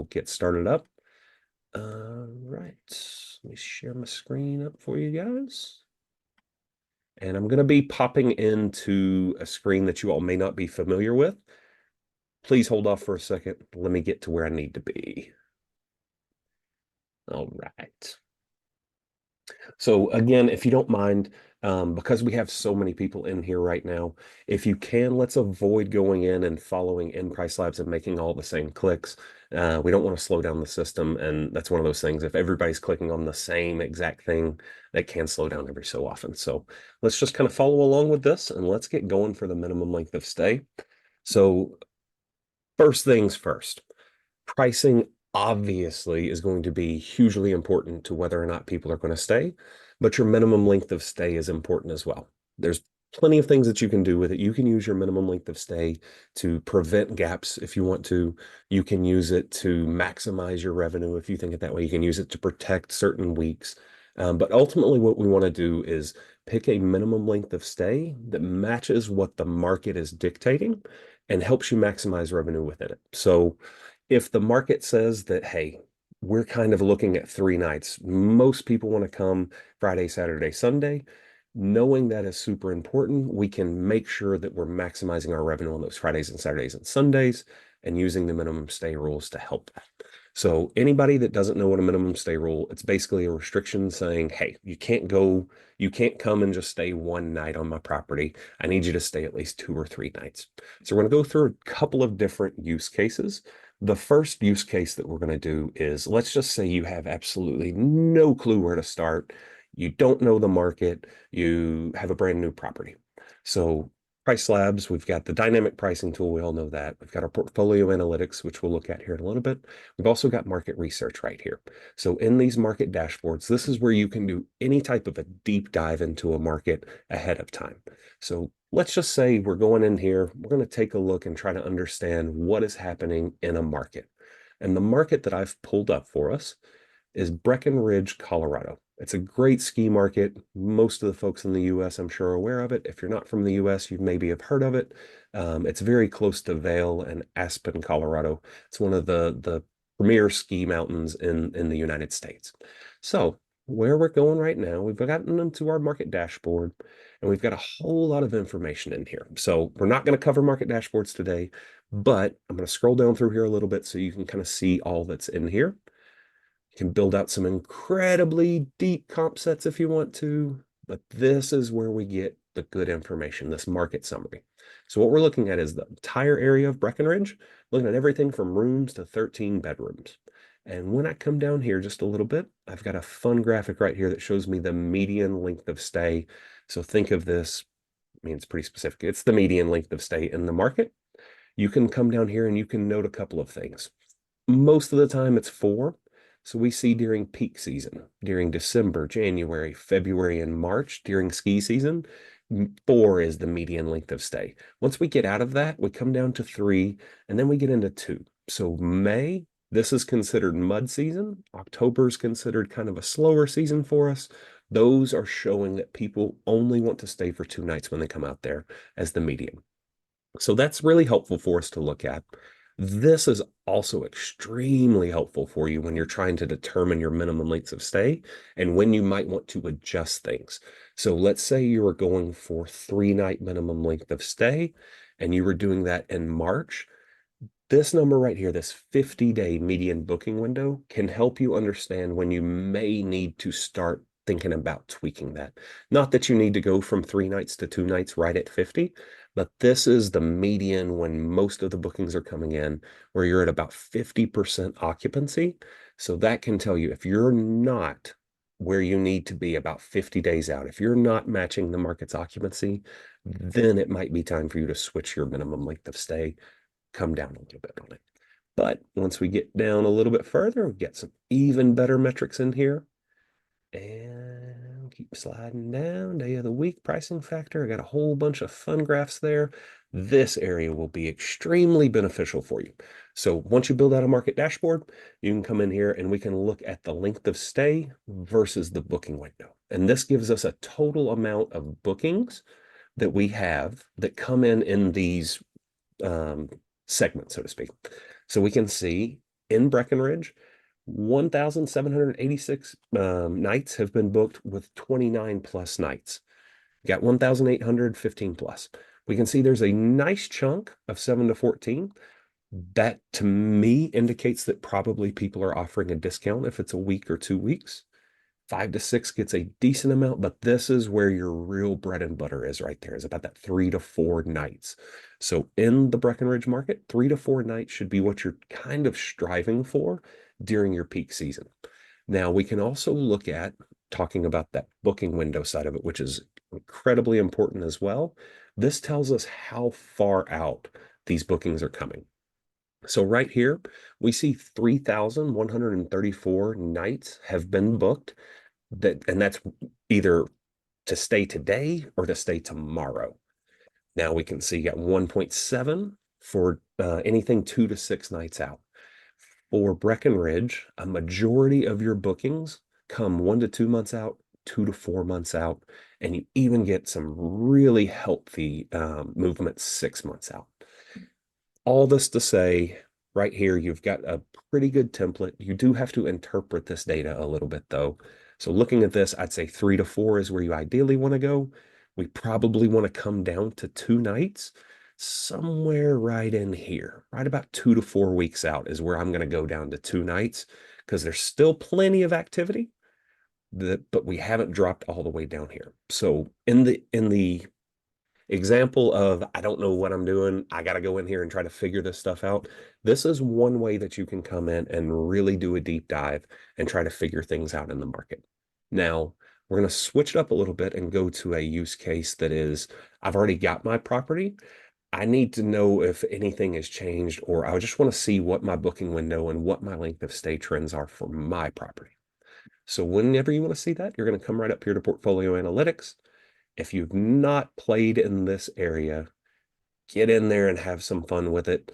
We'll get started up. Right. Let me share my screen up for you guys. And I'm going to be popping into a screen that you all may not be familiar with. Please hold off for a second. Let me get to where I need to be. All right. So again, if you don't mind, because we have so many people in here right now, if you can, let's avoid going in and following in PriceLabs and making all the same clicks. We don't want to slow down the system, and that's one of those things. If everybody's clicking on the same exact thing, that can slow down every so often. So let's just kind of follow along with this, and let's get going for the minimum length of stay. So first things first. Pricing obviously is going to be hugely important to whether or not people are going to stay, but your minimum length of stay is important as well. There's plenty of things that you can do with it. You can use your minimum length of stay to prevent gaps if you want to. You can use it to maximize your revenue if you think it that way. You can use it to protect certain weeks. But ultimately, what we want to do is pick a minimum length of stay that matches what the market is dictating and helps you maximize revenue within it. So if the market says that, hey, we're kind of looking at 3 nights, most people want to come Friday, Saturday, Sunday. Knowing that is super important, we can make sure that we're maximizing our revenue on those Fridays and Saturdays and Sundays and using the minimum stay rules to help that. So anybody that doesn't know what a minimum stay rule, it's basically a restriction saying, hey, you can't come and just stay 1 night on my property. I need you to stay at least 2 or 3 nights. So we're going to go through a couple of different use cases. The first use case that we're going to do is, let's just say you have absolutely no clue where to start. You don't know the market. You have a brand new property. So PriceLabs, we've got the dynamic pricing tool. We all know that. We've got our portfolio analytics, which we'll look at here in a little bit. We've also got market research right here. So in these market dashboards, this is where you can do any type of a deep dive into a market ahead of time. So let's just say we're going in here, we're going to take a look and try to understand what is happening in a market. And the market that I've pulled up for us is Breckenridge, Colorado. It's a great ski market. Most of the folks in the US, I'm sure, are aware of it. If you're not from the US, you maybe have heard of it. It's very close to Vail and Aspen, Colorado. It's one of the premier ski mountains in the United States. So where we're going right now, we've gotten into our market dashboard and we've got a whole lot of information in here. So we're not going to cover market dashboards today, but I'm going to scroll down through here a little bit so you can kind of see all that's in here. You can build out some incredibly deep comp sets if you want to, but this is where we get the good information, this market summary. So what we're looking at is the entire area of Breckenridge, looking at everything from rooms to 13 bedrooms. And when I come down here just a little bit, I've got a fun graphic right here that shows me the median length of stay. So think of this, I mean, it's pretty specific. It's the median length of stay in the market. You can come down here and you can note a couple of things. Most of the time it's 4. So we see during peak season, during December, January, February, and March, during ski season, 4 is the median length of stay. Once we get out of that, we come down to 3, and then we get into 2. So May, this is considered mud season. October is considered kind of a slower season for us. Those are showing that people only want to stay for 2 nights when they come out there as the median. So that's really helpful for us to look at. This is also extremely helpful for you when you're trying to determine your minimum lengths of stay and when you might want to adjust things. So let's say you were going for 3 night minimum length of stay and you were doing that in March. This number right here, this 50-day median booking window, can help you understand when you may need to start thinking about tweaking that. Not that you need to go from 3 nights to 2 nights right at 50, but this is the median when most of the bookings are coming in, where you're at about 50% occupancy. So that can tell you if you're not where you need to be about 50 days out, if you're not matching the market's occupancy, then it might be time for you to switch your minimum length of stay, come down a little bit on it. But once we get down a little bit further, we get some even better metrics in here. And keep sliding down. Day of the week, pricing factor. I got a whole bunch of fun graphs there. This area will be extremely beneficial for you. So once you build out a market dashboard, you can come in here and we can look at the length of stay versus the booking window. And this gives us a total amount of bookings that we have that come in these segments, so to speak. So we can see in Breckenridge, 1,786 nights have been booked with 29 plus nights. You got 1,815 plus. We can see there's a nice chunk of 7 to 14. That to me indicates that probably people are offering a discount if it's a week or 2 weeks. 5 to 6 gets a decent amount, but this is where your real bread and butter is right there, is about that 3 to 4 nights. So in the Breckenridge market, 3 to 4 nights should be what you're kind of striving for during your peak season. Now, we can also look at talking about that booking window side of it, which is incredibly important as well. This tells us how far out these bookings are coming. So right here, we see 3,134 nights have been booked, and that's either to stay today or to stay tomorrow. Now we can see you got 1.7 for anything 2 to 6 nights out. For Breckenridge, a majority of your bookings come 1 to 2 months out, 2 to 4 months out, and you even get some really healthy movement 6 months out. All this to say, right here, you've got a pretty good template. You do have to interpret this data a little bit, though. So looking at this, I'd say 3 to 4 is where you ideally want to go. We probably want to come down to 2 nights, somewhere right in here, right about 2 to 4 weeks out is where I'm going to go down to 2 nights because there's still plenty of activity, but we haven't dropped all the way down here. So in the example of I don't know what I'm doing, I got to go in here and try to figure this stuff out. This is one way that you can come in and really do a deep dive and try to figure things out in the market. Now, we're going to switch it up a little bit and go to a use case that is, I've already got my property. I need to know if anything has changed, or I just want to see what my booking window and what my length of stay trends are for my property. So whenever you want to see that, you're going to come right up here to Portfolio Analytics. If you've not played in this area, get in there and have some fun with it.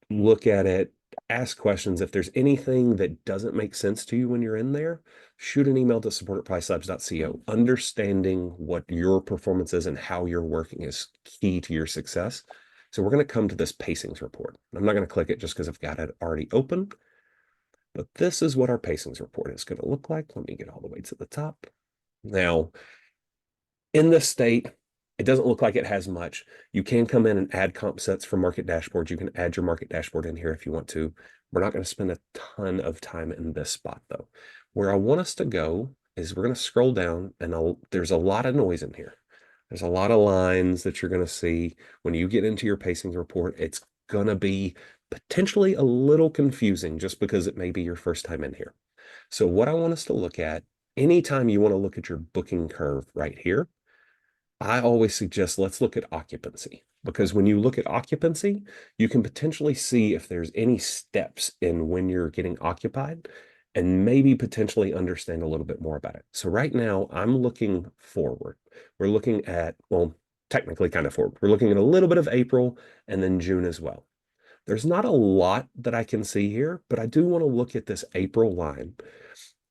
Look at it, ask questions. If there's anything that doesn't make sense to you when you're in there, shoot an email to support@pricelabs.co. Understanding what your performance is and how you're working is key to your success. So we're going to come to this pacings report. I'm not going to click it just because I've got it already open, but this is what our pacings report is going to look like. Let me get all the way to the top. Now, in this state, it doesn't look like it has much. You can come in and add comp sets for market dashboards. You can add your market dashboard in here if you want to. We're not going to spend a ton of time in this spot, though. Where I want us to go is we're going to scroll down, and there's a lot of noise in here. There's a lot of lines that you're going to see. When you get into your pacing report, it's going to be potentially a little confusing just because it may be your first time in here. So what I want us to look at, anytime you want to look at your booking curve right here, I always suggest let's look at occupancy, because when you look at occupancy, you can potentially see if there's any steps in when you're getting occupied and maybe potentially understand a little bit more about it. So right now I'm looking forward. We're looking at, well, technically kind of forward. We're looking at a little bit of April and then June as well. There's not a lot that I can see here, but I do want to look at this April line.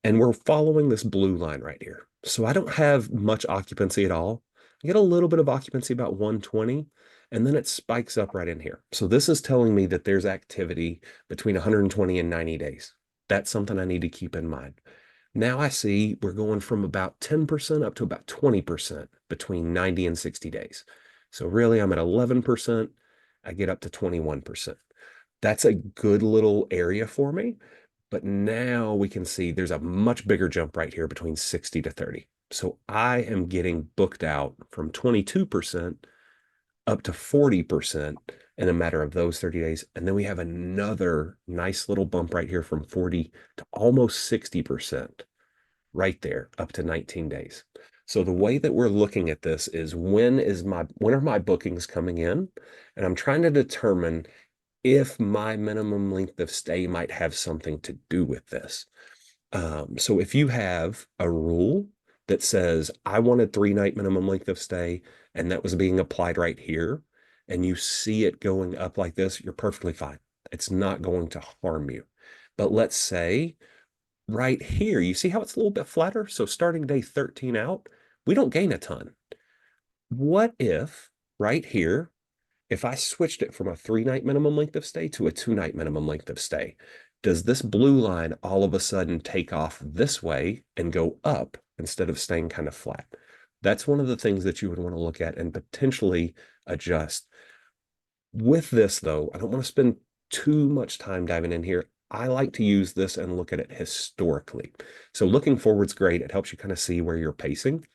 And we're following this blue line right here. So I don't have much occupancy at all. I get a little bit of occupancy, about 120, and then it spikes up right in here. So this is telling me that there's activity between 120 and 90 days. That's something I need to keep in mind. Now I see we're going from about 10% up to about 20% between 90 and 60 days. So really I'm at 11%. I get up to 21%. That's a good little area for me. But now we can see there's a much bigger jump right here between 60 to 30. So I am getting booked out from 22% up to 40% in a matter of those 30 days. And then we have another nice little bump right here from 40 to almost 60% right there up to 19 days. So the way that we're looking at this is when are my bookings coming in? And I'm trying to determine if my minimum length of stay might have something to do with this. So if you have a rule that says, I wanted 3 night minimum length of stay, and that was being applied right here, and you see it going up like this, you're perfectly fine. It's not going to harm you. But let's say right here, you see how it's a little bit flatter? So starting day 13 out, we don't gain a ton. What if right here, if I switched it from a 3 night minimum length of stay to a 2 night minimum length of stay, Does this blue line all of a sudden take off this way and go up instead of staying kind of flat? That's one of the things that you would want to look at and potentially adjust. With this, though, I don't want to spend too much time diving in here. I like to use this and look at it historically. So looking forward's great. It helps you kind of see where you're pacing.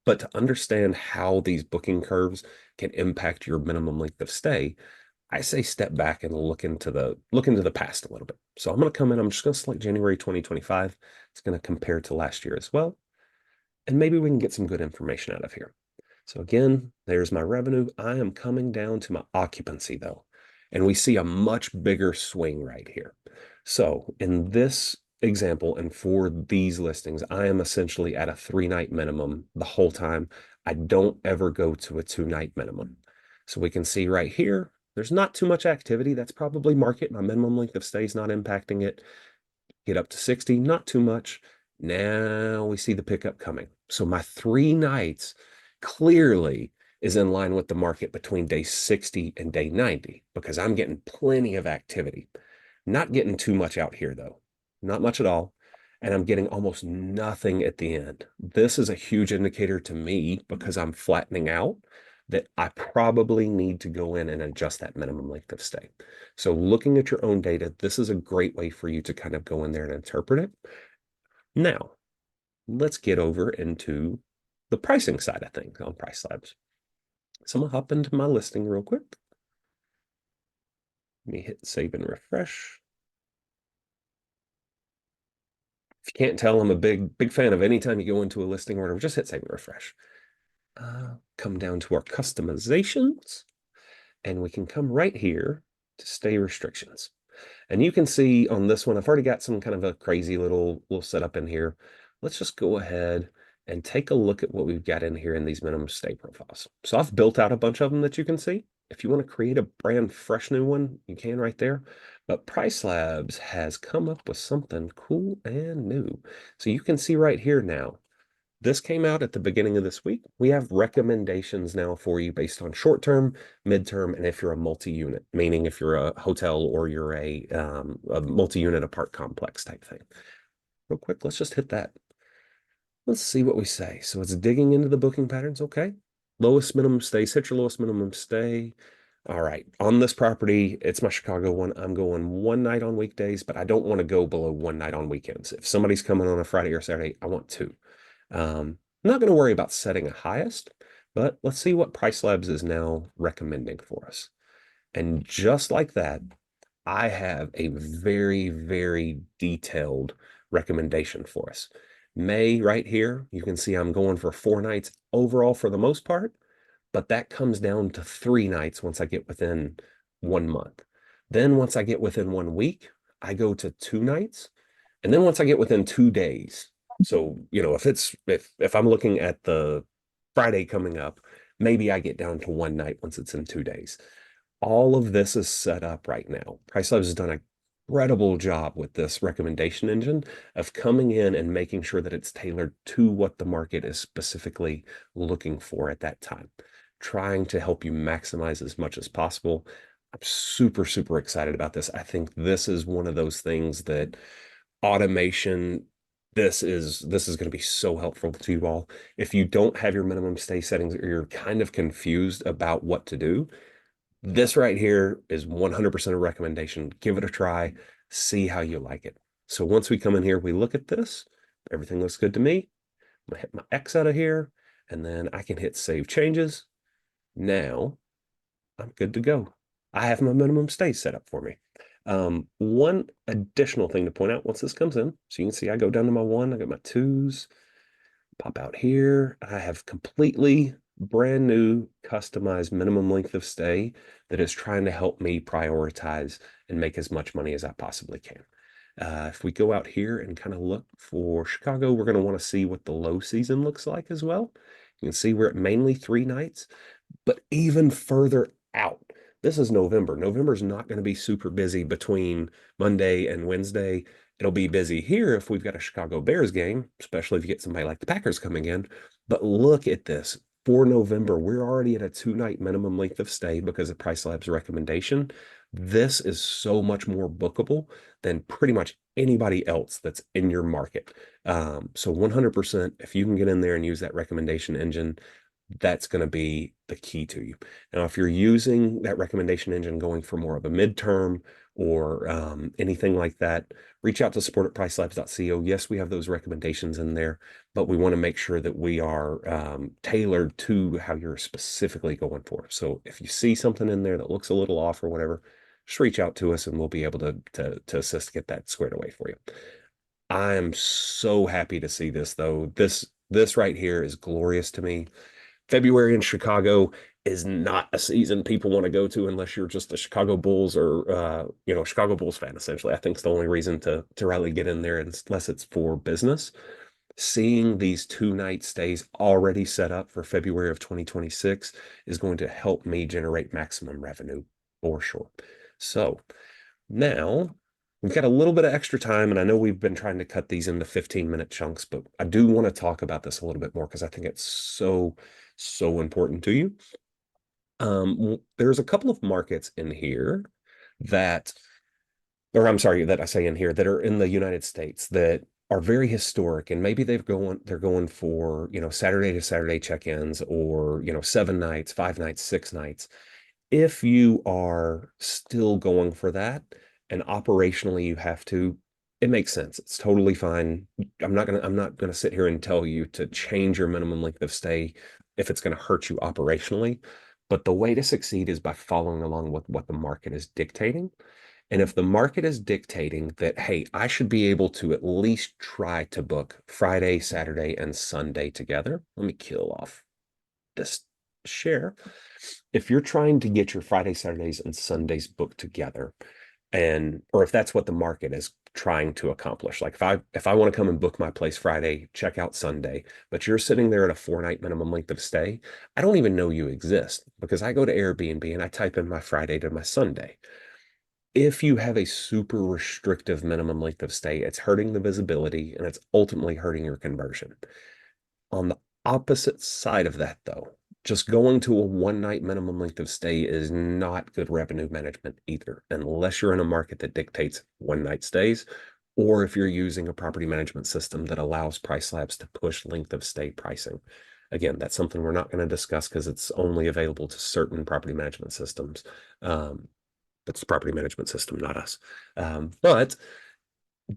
But to understand how these booking curves can impact your minimum length of stay, I say step back and look into the past a little bit. So I'm going to come in, I'm just going to select January 2025. It's going to compare to last year as well. And maybe we can get some good information out of here. So again, there's my revenue. I am coming down to my occupancy though, and we see a much bigger swing right here. So in this example, and for these listings, I am essentially at a 3-night minimum the whole time. I don't ever go to a 2-night minimum. So we can see right here, there's not too much activity. That's probably market. My minimum length of stay is not impacting it. Get up to 60, not too much. Now we see the pickup coming. So my 3 nights clearly is in line with the market between day 60 and day 90 because I'm getting plenty of activity. Not getting too much out here though, not much at all. And I'm getting almost nothing at the end. This is a huge indicator to me because I'm flattening out that I probably need to go in and adjust that minimum length of stay. So looking at your own data, this is a great way for you to kind of go in there and interpret it. Now, let's get over into the pricing side of things on PriceLabs. So I'm gonna hop into my listing real quick. Let me hit save and refresh. If you can't tell, I'm a big fan of anytime you go into a listing order, just hit save and refresh. Come down to our customizations, and we can come right here to stay restrictions. And you can see on this one, I've already got some kind of a crazy little setup in here. Let's just go ahead and take a look at what we've got in here in these minimum stay profiles. So I've built out a bunch of them that you can see. If you want to create a brand fresh new one, you can right there. But PriceLabs has come up with something cool and new. So you can see right here now, this came out at the beginning of this week. We have recommendations now for you based on short-term, mid-term, and if you're a multi-unit, meaning if you're a hotel or you're a multi-unit apart complex type thing. Real quick, let's just hit that. Let's see what we say. So it's digging into the booking patterns. Okay. Lowest minimum stay, set your lowest minimum stay. All right. On this property, it's my Chicago one. I'm going 1 night on weekdays, but I don't want to go below 1 night on weekends. If somebody's coming on a Friday or Saturday, I want 2. I'm not going to worry about setting a highest, but let's see what PriceLabs is now recommending for us. And just like that, I have a very, very detailed recommendation for us. May right here, you can see I'm going for 4 nights overall for the most part, but that comes down to 3 nights once I get within 1 month. Then once I get within 1 week, I go to 2 nights. And then once I get within 2 days, so if I'm looking at the Friday coming up, maybe I get down to 1 night once it's in 2 days. All of this is set up right now. PriceLabs has done an incredible job with this recommendation engine of coming in and making sure that it's tailored to what the market is specifically looking for at that time, trying to help you maximize as much as possible. I'm super, super excited about this. I think this is one of those things that automation, this is going to be so helpful to you all. If you don't have your minimum stay settings or you're kind of confused about what to do, this right here is 100% a recommendation. Give it a try, see how you like it. So once we come in here, we look at this, everything looks good to me. I'm gonna hit my X out of here, and then I can hit save changes. Now I'm good to go. I have my minimum stay set up for me. One additional thing to point out once this comes in, so you can see I go down to my 1, I got my 2s, pop out here. I have completely brand new customized minimum length of stay that is trying to help me prioritize and make as much money as I possibly can. If we go out here and kind of look for Chicago, we're going to want to see what the low season looks like as well. You can see we're at mainly 3 nights, but even further out. This is November. November is not going to be super busy between Monday and Wednesday. It'll be busy here if we've got a Chicago Bears game, especially if you get somebody like the Packers coming in. But look at this. For November, we're already at a 2-night minimum length of stay because of PriceLab's recommendation. This is so much more bookable than pretty much anybody else that's in your market. So 100%, if you can get in there and use that recommendation engine, that's going to be the key to you. Now, if you're using that recommendation engine going for more of a midterm or anything like that, reach out to support at pricelabs.co. Yes, we have those recommendations in there, but we want to make sure that we are tailored to how you're specifically going for. So if you see something in there that looks a little off or whatever, just reach out to us and we'll be able to assist get that squared away for you. I am so happy to see this though. This right here is glorious to me. February in Chicago is not a season people want to go to unless you're just a Chicago Bulls or Chicago Bulls fan, essentially. I think it's the only reason to really get in there unless it's for business. Seeing these 2-night stays already set up for February of 2026 is going to help me generate maximum revenue for sure. So now we've got a little bit of extra time, and I know we've been trying to cut these into 15-minute chunks, but I do want to talk about this a little bit more because I think it's so important to you. There's a couple of markets in here that, or I'm sorry, that I say in here that are in the United States that are very historic, and maybe they're going for, Saturday to Saturday check-ins or, 7 nights, 5 nights, 6 nights. If you are still going for that and operationally you have to, it makes sense. It's totally fine. I'm not gonna sit here and tell you to change your minimum length of stay if it's going to hurt you operationally. But the way to succeed is by following along with what the market is dictating. And if the market is dictating that, hey, I should be able to at least try to book Friday, Saturday, and Sunday together. Let me kill off this share. If you're trying to get your Friday, Saturdays, and Sundays booked together, or if that's what the market is trying to accomplish, like if I want to come and book my place Friday, check out Sunday, but you're sitting there at a 4-night minimum length of stay, I don't even know you exist because I go to Airbnb and I type in my Friday to my Sunday. If you have a super restrictive minimum length of stay, it's hurting the visibility and it's ultimately hurting your conversion. On the opposite side of that, though, just going to a 1-night minimum length of stay is not good revenue management either, unless you're in a market that dictates 1-night stays, or if you're using a property management system that allows PriceLabs to push length of stay pricing. Again, that's something we're not going to discuss because it's only available to certain property management systems. It's the property management system, not us. But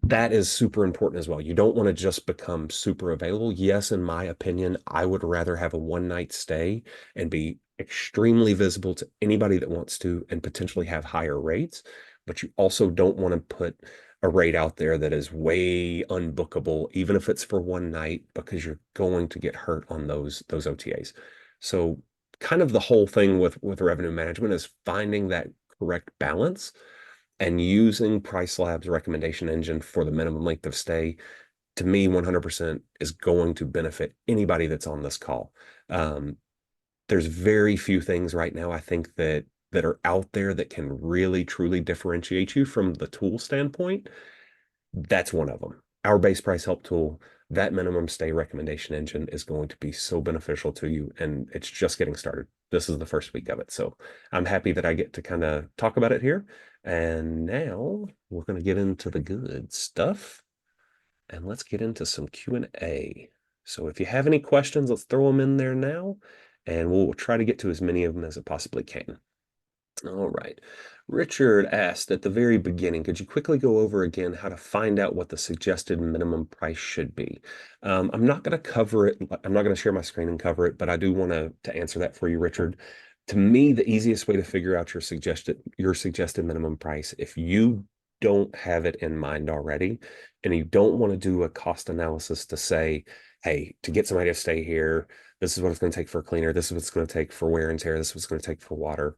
that is super important as well. You don't want to just become super available. Yes, in my opinion, I would rather have a 1-night stay and be extremely visible to anybody that wants to and potentially have higher rates. But you also don't want to put a rate out there that is way unbookable, even if it's for 1 night, because you're going to get hurt on those OTAs. So kind of the whole thing with revenue management is finding that correct balance and using PriceLabs recommendation engine for the minimum length of stay, to me, 100% is going to benefit anybody that's on this call. There's very few things right now, I think, that are out there that can really, truly differentiate you from the tool standpoint. That's one of them. Our base price help tool, that minimum stay recommendation engine is going to be so beneficial to you, and it's just getting started. This is the first week of it. So I'm happy that I get to kind of talk about it here. And now we're going to get into the good stuff and let's get into some Q&A. So if you have any questions, let's throw them in there now and we'll try to get to as many of them as it possibly can. All right. Richard asked at the very beginning, could you quickly go over again how to find out what the suggested minimum price should be? I'm not going to cover it. I'm not going to share my screen and cover it, but I do want to answer that for you, Richard. To me, the easiest way to figure out your suggested minimum price, if you don't have it in mind already, and you don't want to do a cost analysis to say, hey, to get somebody to stay here, this is what it's going to take for a cleaner, this is what it's going to take for wear and tear, this is what it's going to take for water.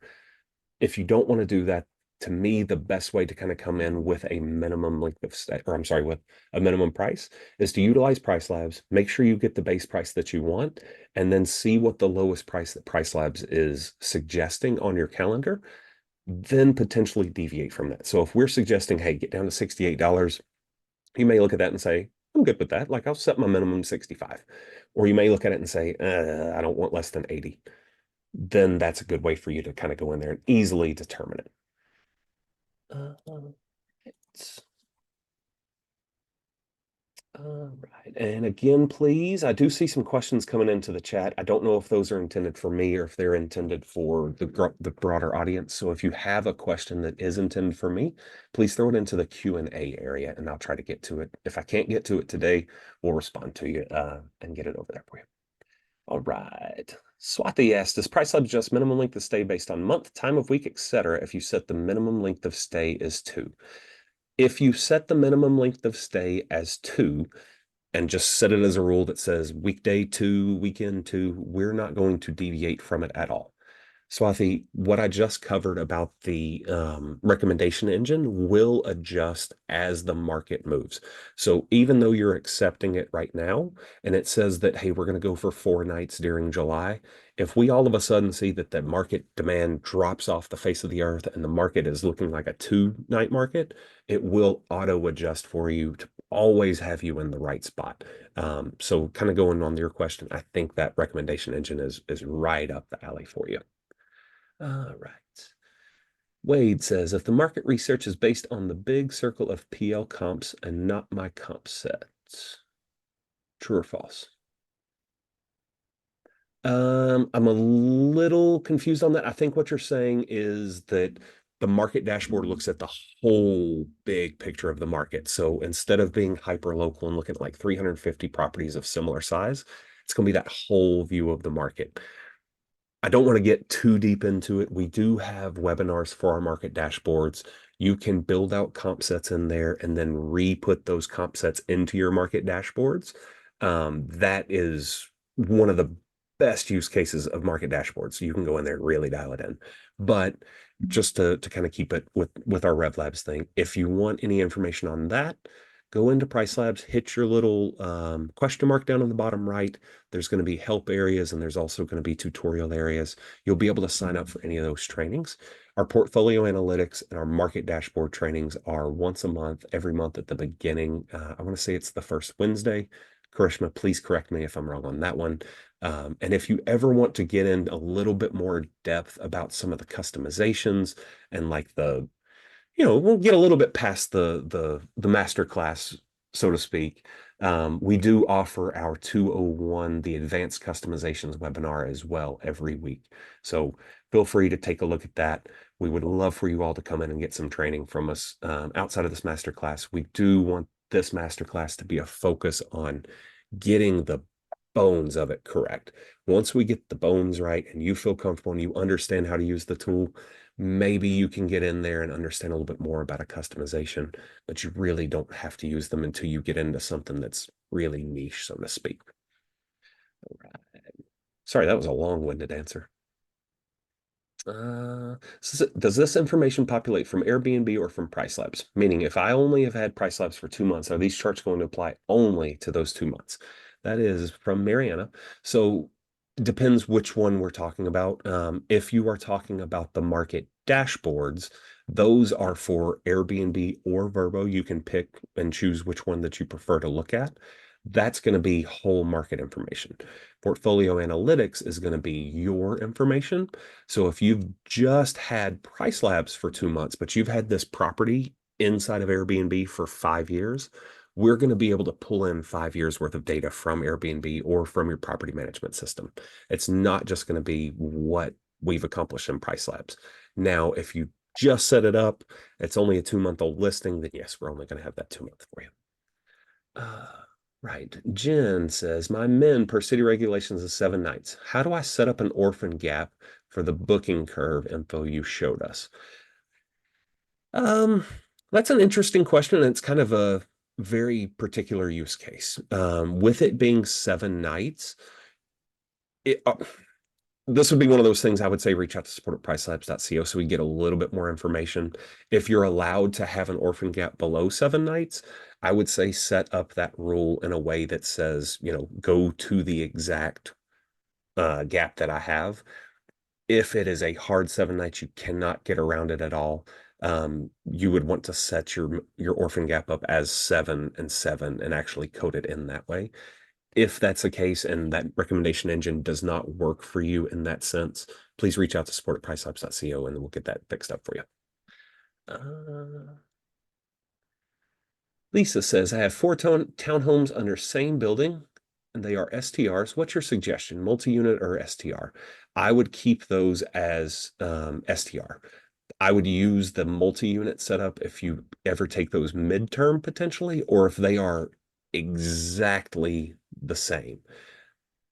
If you don't want to do that, to me, the best way to kind of come in with a minimum length of stay, or I'm sorry, with a minimum price is to utilize PriceLabs, make sure you get the base price that you want, and then see what the lowest price that PriceLabs is suggesting on your calendar, then potentially deviate from that. So if we're suggesting, hey, get down to $68, you may look at that and say, I'm good with that. Like I'll set my minimum 65. Or you may look at it and say, I don't want less than 80. Then that's a good way for you to kind of go in there and easily determine it. Right. All right. And again, please, I do see some questions coming into the chat. I don't know if those are intended for me or if they're intended for the broader audience. So if you have a question that is intended for me, please throw it into the Q&A area and I'll try to get to it. If I can't get to it today, we'll respond to you and get it over there for you. All right. Swati asked, does PriceLabs adjust minimum length of stay based on month, time of week, etc. if you set the minimum length of stay as 2? If you set the minimum length of stay as 2, and just set it as a rule that says weekday 2, weekend 2, we're not going to deviate from it at all. Swathi, what I just covered about the recommendation engine will adjust as the market moves. So even though you're accepting it right now, and it says that, hey, we're going to go for 4 nights during July, if we all of a sudden see that the market demand drops off the face of the earth and the market is looking like a 2-night market, it will auto adjust for you to always have you in the right spot. So kind of going on your question, I think that recommendation engine is right up the alley for you. All right. Wade says, if the market research is based on the big circle of PL comps and not my comp sets, true or false? I'm a little confused on that. I think what you're saying is that the market dashboard looks at the whole big picture of the market. So instead of being hyper local and looking at like 350 properties of similar size, it's going to be that whole view of the market. I don't want to get too deep into it. We do have webinars for our market dashboards. You can build out comp sets in there and then re-put those comp sets into your market dashboards. That is one of the best use cases of market dashboards. So you can go in there and really dial it in. But just to kind of keep it with our RevLabs thing, if you want any information on that, go into PriceLabs, hit your little question mark down on the bottom right. There's going to be help areas and there's also going to be tutorial areas. You'll be able to sign up for any of those trainings. Our portfolio analytics and our market dashboard trainings are once a month, every month at the beginning. I want to say it's the first Wednesday. Karishma, please correct me if I'm wrong on that one. And if you ever want to get in a little bit more depth about some of the customizations and like we'll get a little bit past the Masterclass, so to speak. We do offer our 201, the Advanced Customizations webinar as well every week. So feel free to take a look at that. We would love for you all to come in and get some training from us outside of this Masterclass. We do want this Masterclass to be a focus on getting the bones of it correct. Once we get the bones right and you feel comfortable and you understand how to use the tool, maybe you can get in there and understand a little bit more about a customization, but you really don't have to use them until you get into something that's really niche, so to speak. All right. Sorry, that was a long-winded answer. Does this information populate from Airbnb or from PriceLabs? Meaning, if I only have had PriceLabs for 2 months, are these charts going to apply only to those 2 months? That is from Mariana. So it depends which one we're talking about. If you are talking about the market dashboards, those are for Airbnb or Vrbo. You can pick and choose which one that you prefer to look at. That's going to be whole market information. Portfolio analytics is going to be your information. So if you've just had PriceLabs for 2 months, but you've had this property inside of Airbnb for 5 years, we're going to be able to pull in 5 years worth of data from Airbnb or from your property management system. It's not just going to be what we've accomplished in PriceLabs. Now, if you just set it up, it's only a 2-month-old listing, then yes, we're only going to have that 2-month for you. Right. Jen says, my min per city regulations is 7 nights. How do I set up an orphan gap for the booking curve info you showed us? That's an interesting question. And it's kind of a very particular use case. With it being 7 nights, this would be one of those things I would say reach out to support at pricelabs.co so we get a little bit more information. If you're allowed to have an orphan gap below 7 nights, I would say set up that rule in a way that says, go to the exact gap that I have. If it is a hard 7 nights, you cannot get around it at all. You would want to set your orphan gap up as 7 and 7 and actually code it in that way. If that's the case and that recommendation engine does not work for you in that sense, please reach out to support at pricelabs.co and we'll get that fixed up for you. Uh, Lisa says, I have four townhomes under same building and they are STRs. What's your suggestion, multi-unit or STR? I would keep those as STR. I would use the multi-unit setup if you ever take those midterm potentially, or if they are exactly the same.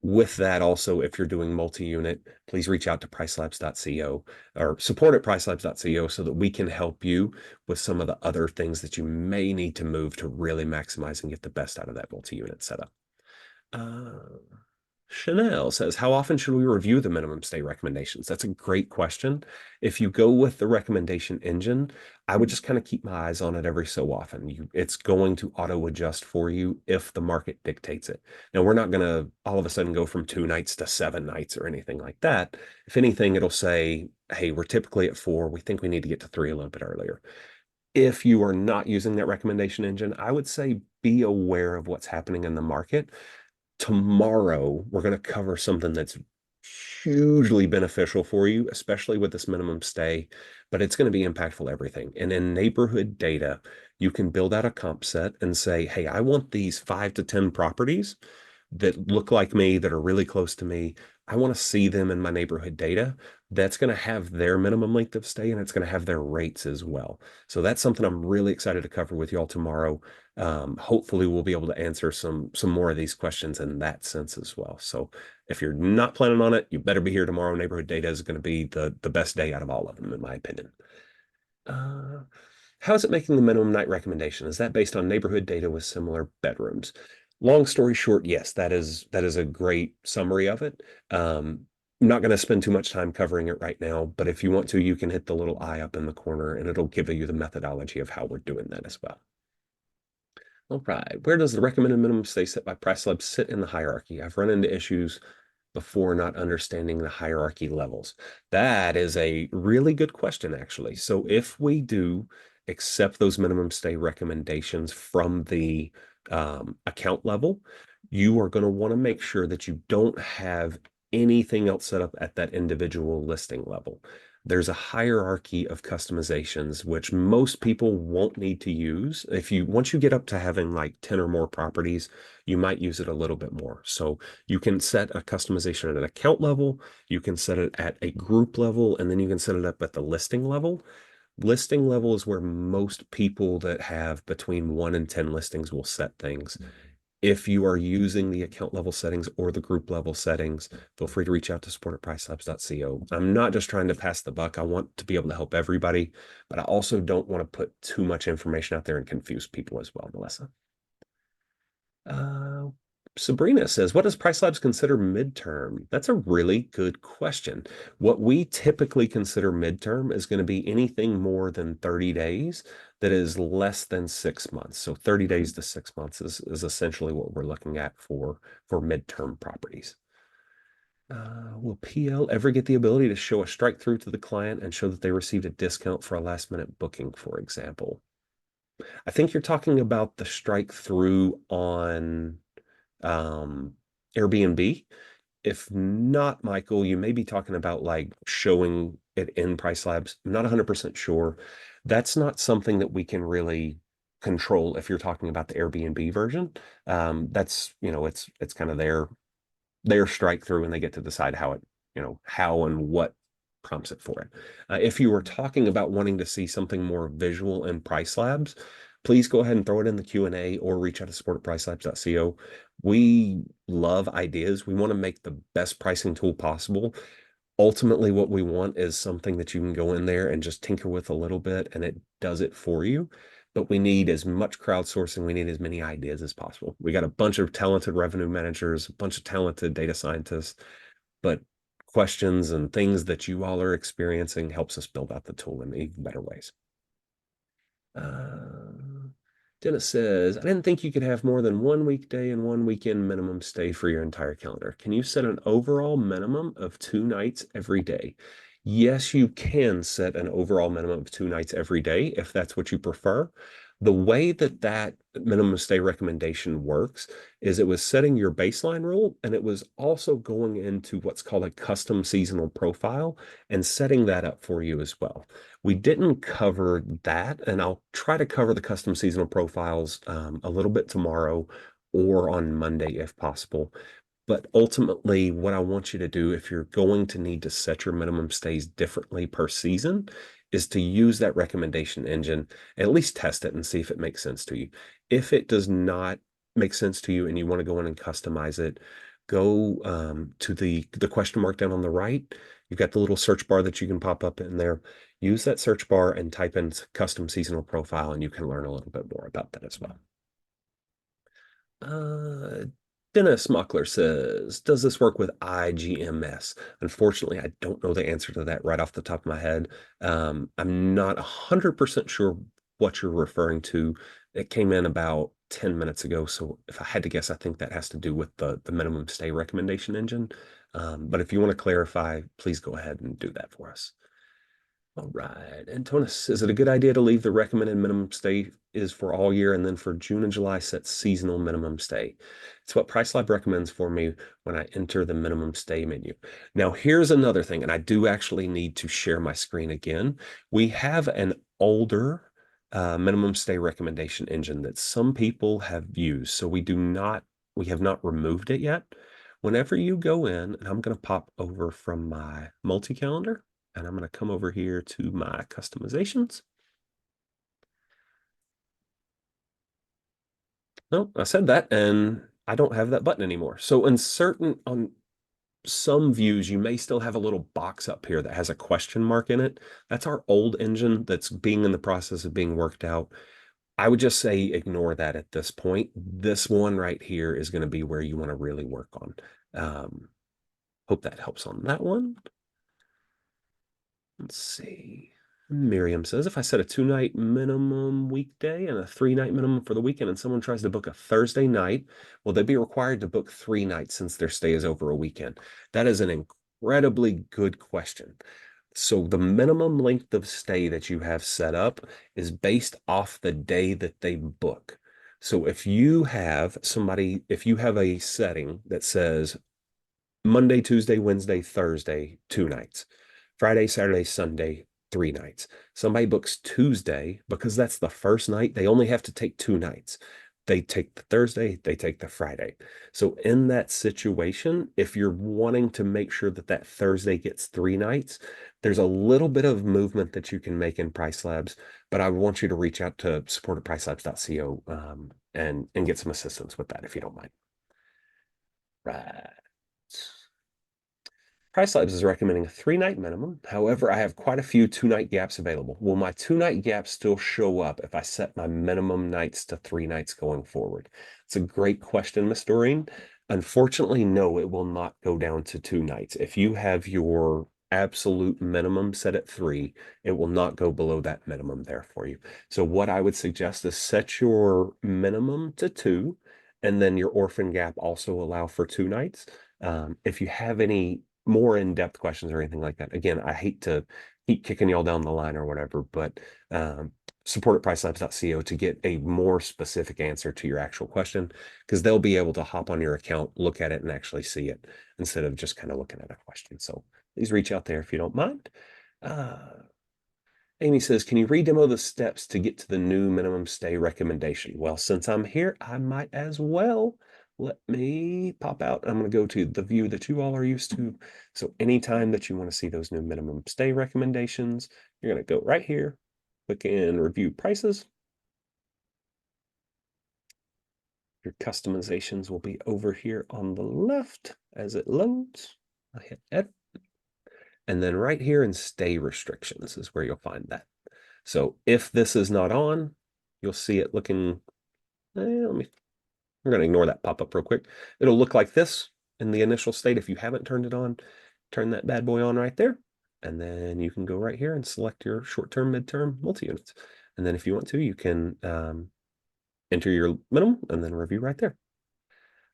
With that, also, if you're doing multi-unit, please reach out to pricelabs.co or support at pricelabs.co so that we can help you with some of the other things that you may need to move to really maximize and get the best out of that multi-unit setup. Uh, Chanel says, how often should we review the minimum stay recommendations? That's a great question. If you go with the recommendation engine, I would just kind of keep my eyes on it every so often. It's going to auto adjust for you if the market dictates it. Now, we're not going to all of a sudden go from 2 nights to 7 nights or anything like that. If anything, it'll say, hey, we're typically at 4. We think we need to get to 3 a little bit earlier. If you are not using that recommendation engine, I would say be aware of what's happening in the market. Tomorrow, we're going to cover something that's hugely beneficial for you, especially with this minimum stay, but it's going to be impactful everything. And in neighborhood data, you can build out a comp set and say, hey, I want these 5 to 10 properties that look like me, that are really close to me. I want to see them in my neighborhood data. That's going to have their minimum length of stay and it's going to have their rates as well. So that's something I'm really excited to cover with y'all tomorrow. Hopefully we'll be able to answer some more of these questions in that sense as well. So if you're not planning on it, you better be here tomorrow. Neighborhood data is going to be the best day out of all of them, in my opinion. Uh, how is it making the minimum night recommendation? Is that based on neighborhood data with similar bedrooms? Long story short, yes, that is a great summary of it. I'm not going to spend too much time covering it right now, but if you want to, you can hit the little eye up in the corner and it'll give you the methodology of how we're doing that as well. All right. Where does the recommended minimum stay set by PriceLabs sit in the hierarchy? I've run into issues before not understanding the hierarchy levels. That is a really good question, actually. So if we do accept those minimum stay recommendations from the account level, you are going to want to make sure that you don't have anything else set up at that individual listing level. There's a hierarchy of customizations, which most people won't need to use. Once you get up to having like 10 or more properties, you might use it a little bit more. So you can set a customization at an account level, you can set it at a group level, and then you can set it up at the listing level. Listing level is where most people that have between 1 and 10 listings will set things. If you are using the account level settings or the group level settings, feel free to reach out to support at pricelabs.co. I'm not just trying to pass the buck. I want to be able to help everybody, but I also don't want to put too much information out there and confuse people as well, Melissa. Uh, Sabrina says, what does PriceLabs consider midterm? That's a really good question. What we typically consider midterm is going to be anything more than 30 days that is less than 6 months. So 30 days to 6 months is essentially what we're looking at for midterm properties. Will PL ever get the ability to show a strike through to the client and show that they received a discount for a last minute booking, for example? I think you're talking about the strike through on um, Airbnb. If not, Michael, you may be talking about like showing it in PriceLabs. I'm not 100% sure. That's not something that we can really control if you're talking about the Airbnb version. That's, it's kind of their strike through and they get to decide how and what prompts it for it. If you were talking about wanting to see something more visual in PriceLabs, please go ahead and throw it in the Q&A or reach out to support at pricelabs.co. We love ideas. We want to make the best pricing tool possible. Ultimately, what we want is something that you can go in there and just tinker with a little bit and it does it for you. But we need as much crowdsourcing, we need as many ideas as possible. We got a bunch of talented revenue managers, a bunch of talented data scientists, but questions and things that you all are experiencing helps us build out the tool in even better ways. Dennis says, I didn't think you could have more than 1 weekday and 1 weekend minimum stay for your entire calendar. Can you set an overall minimum of 2 nights every day? Yes, you can set an overall minimum of 2 nights every day if that's what you prefer. The way that that minimum stay recommendation works is it was setting your baseline rule and it was also going into what's called a custom seasonal profile and setting that up for you as well. We didn't cover that, and I'll try to cover the custom seasonal profiles a little bit tomorrow or on Monday if possible. But ultimately, what I want you to do if you're going to need to set your minimum stays differently per season is to use that recommendation engine, at least test it and see if it makes sense to you. If it does not make sense to you and you want to go in and customize it, go to the question mark down on the right. You've got the little search bar that you can pop up in there. Use that search bar and type in custom seasonal profile, and you can learn a little bit more about that as well. Uh, Dennis Mockler says, does this work with IGMS? Unfortunately, I don't know the answer to that right off the top of my head. I'm not 100% sure what you're referring to. It came in about 10 minutes ago. So if I had to guess, I think that has to do with the minimum stay recommendation engine. But if you want to clarify, please go ahead and do that for us. All right. Antonis, is it a good idea to leave the recommended minimum stay is for all year and then for June and July set seasonal minimum stay? It's what PriceLab recommends for me when I enter the minimum stay menu. Now, here's another thing, and I do actually need to share my screen again. We have an older minimum stay recommendation engine that some people have used, so we have not removed it yet. Whenever you go in, and I'm going to pop over from my multi-calendar, and I'm going to come over here to my customizations. No, I said that, and I don't have that button anymore. So on some views, you may still have a little box up here that has a question mark in it. That's our old engine that's being in the process of being worked out. I would just say ignore that at this point. This one right here is going to be where you want to really work on. Hope that helps on that one. Let's see. Miriam says, if I set a 2-night minimum weekday and a 3-night minimum for the weekend, and someone tries to book a Thursday night, will they be required to book 3 nights since their stay is over a weekend? That is an incredibly good question. So the minimum length of stay that you have set up is based off the day that they book. So if you have a setting that says Monday, Tuesday, Wednesday, Thursday, 2 nights. Friday, Saturday, Sunday, 3 nights. Somebody books Tuesday because that's the first night. They only have to take 2 nights. They take the Thursday, they take the Friday. So in that situation, if you're wanting to make sure that that Thursday gets 3 nights, there's a little bit of movement that you can make in PriceLabs, but I want you to reach out to support@pricelabs.co and get some assistance with that if you don't mind. Right. PriceLabs is recommending a 3-night minimum. However, I have quite a few 2-night gaps available. Will my 2-night gaps still show up if I set my minimum nights to 3 nights going forward? It's a great question, Miss Doreen. Unfortunately, no, it will not go down to 2 nights. If you have your absolute minimum set at 3, it will not go below that minimum there for you. So what I would suggest is set your minimum to 2, and then your orphan gap also allow for 2 nights. If you have any more in-depth questions or anything like that, again, I hate to keep kicking y'all down the line or whatever, but support@pricelabs.co to get a more specific answer to your actual question, because they'll be able to hop on your account, look at it, and actually see it instead of just kind of looking at a question. So please reach out there if you don't mind. Amy says, can you re-demo the steps to get to the new minimum stay recommendation? Well, since I'm here, I might as well. Let me pop out. I'm going to go to the view that you all are used to. So anytime that you want to see those new minimum stay recommendations, you're going to go right here, click in review prices. Your customizations will be over here on the left as it loads. I hit edit. And then right here in stay restrictions is where you'll find that. So if this is not on, you'll see it looking, we're going to ignore that pop-up real quick. It'll look like this in the initial state. If you haven't turned it on, turn that bad boy on right there. And then you can go right here and select your short-term, mid-term, multi-units. And then if you want to, you can enter your minimum and then review right there.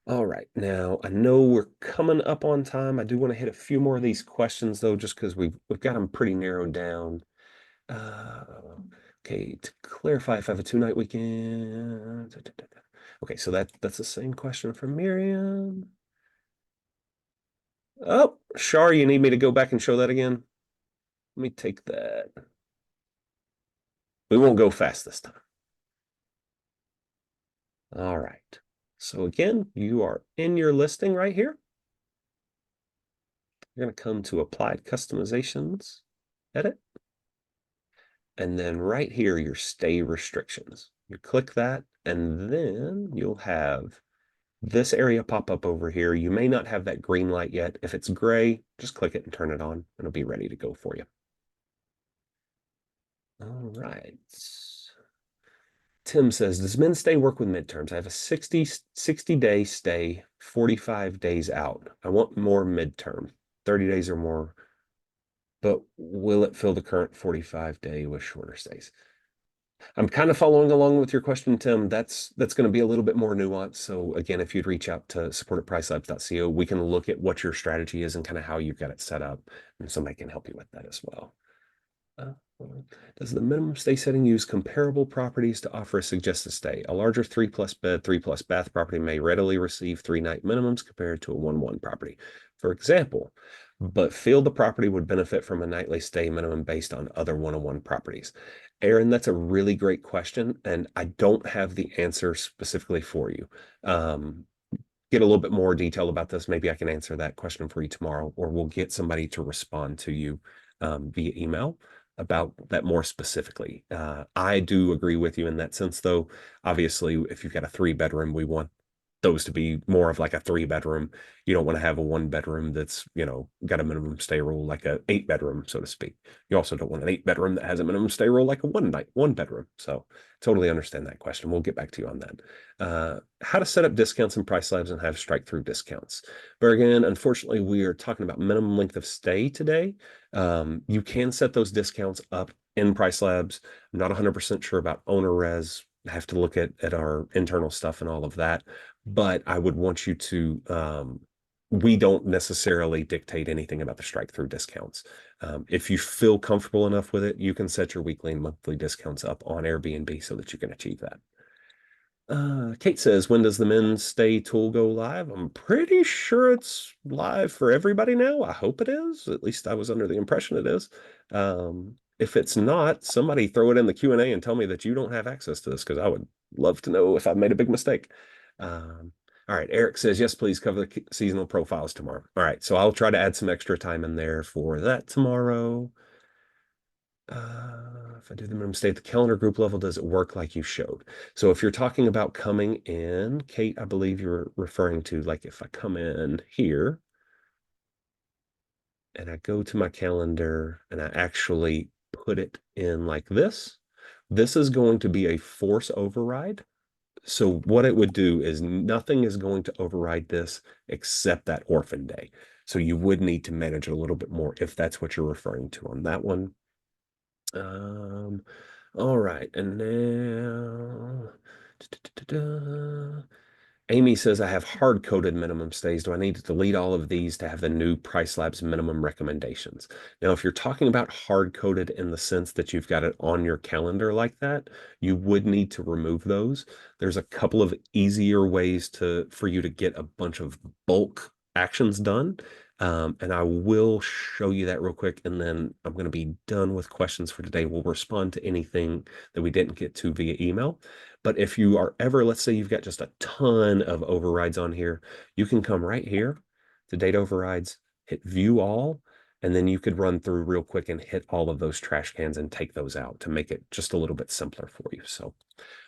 All right, now I know we're coming up on time. I do want to hit a few more of these questions though, just because we've got them pretty narrowed down. Okay, to clarify, if I have a 2-night weekend. Okay, so that's the same question from Miriam. Oh, Shar, you need me to go back and show that again? Let me take that. We won't go fast this time. All right. So again, you are in your listing right here. You're going to come to Applied Customizations, Edit, and then right here, your Stay Restrictions. You click that, and then you'll have this area pop up over here. You may not have that green light yet. If it's gray, just click it and turn it on, and it'll be ready to go for you. All right. Tim says, does Min Stay work with midterms? I have a 60-day stay, 45 days out. I want more midterm, 30 days or more, but will it fill the current 45-day with shorter stays? I'm kind of following along with your question, Tim. That's going to be a little bit more nuanced. So again, if you'd reach out to support@pricelabs.co, we can look at what your strategy is and kind of how you've got it set up, and somebody can help you with that as well. Uh, does the minimum stay setting use comparable properties to offer a suggested stay? A larger 3+ bed, 3+ bath property may readily receive 3-night minimums compared to a 1-1 property, for example, but feel the property would benefit from a nightly stay minimum based on other 1-on-1 properties. Aaron, that's a really great question, and I don't have the answer specifically for you. Get a little bit more detail about this. Maybe I can answer that question for you tomorrow, or we'll get somebody to respond to you via email about that more specifically. I do agree with you in that sense, though. Obviously, if you've got a 3-bedroom, we want those to be more of like a 3-bedroom. You don't want to have a 1-bedroom that's, got a minimum stay rule like a 8-bedroom, so to speak. You also don't want an 8-bedroom that has a minimum stay rule like a 1-bedroom. So totally understand that question. We'll get back to you on that. How to set up discounts in PriceLabs and have strike-through discounts. But again, unfortunately, we are talking about minimum length of stay today. You can set those discounts up in PriceLabs. I'm not 100% sure about owner res. I have to look at our internal stuff and all of that. But I would want you to, we don't necessarily dictate anything about the strike-through discounts. If you feel comfortable enough with it, you can set your weekly and monthly discounts up on Airbnb so that you can achieve that. Kate says, when does the Men's Stay tool go live? I'm pretty sure it's live for everybody now. I hope it is. At least I was under the impression it is. If it's not, somebody throw it in the Q&A and tell me that you don't have access to this, because I would love to know if I've made a big mistake. All right, Eric says, yes, please cover the seasonal profiles tomorrow. All right, so I'll try to add some extra time in there for that tomorrow. If I do the minimum stay at the calendar group level, does it work like you showed? So if you're talking about coming in, Kate, I believe you're referring to, like, if I come in here and I go to my calendar and I actually put it in like this is going to be a force override. So what it would do is nothing is going to override this except that orphan day. So you would need to manage it a little bit more if that's what you're referring to on that one. All right, and now Amy says, I have hard-coded minimum stays. Do I need to delete all of these to have the new PriceLabs minimum recommendations? Now, if you're talking about hard-coded in the sense that you've got it on your calendar like that, you would need to remove those. There's a couple of easier ways for you to get a bunch of bulk actions done. And I will show you that real quick, and then I'm going to be done with questions for today. We'll respond to anything that we didn't get to via email. But if you are ever, let's say you've got just a ton of overrides on here, you can come right here to date overrides, hit view all, and then you could run through real quick and hit all of those trash cans and take those out to make it just a little bit simpler for you. So,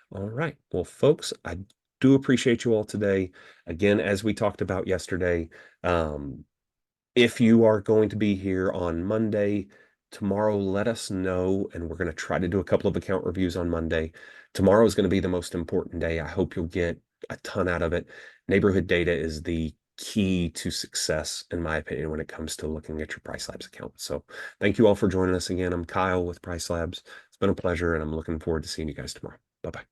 all right. Well, folks, I do appreciate you all today. Again, as we talked about yesterday, if you are going to be here on Monday, tomorrow, let us know, and we're going to try to do a couple of account reviews on Monday. Tomorrow is going to be the most important day. I hope you'll get a ton out of it. Neighborhood data is the key to success, in my opinion, when it comes to looking at your PriceLabs account. So thank you all for joining us again. I'm Kyle with PriceLabs. It's been a pleasure, and I'm looking forward to seeing you guys tomorrow. Bye-bye.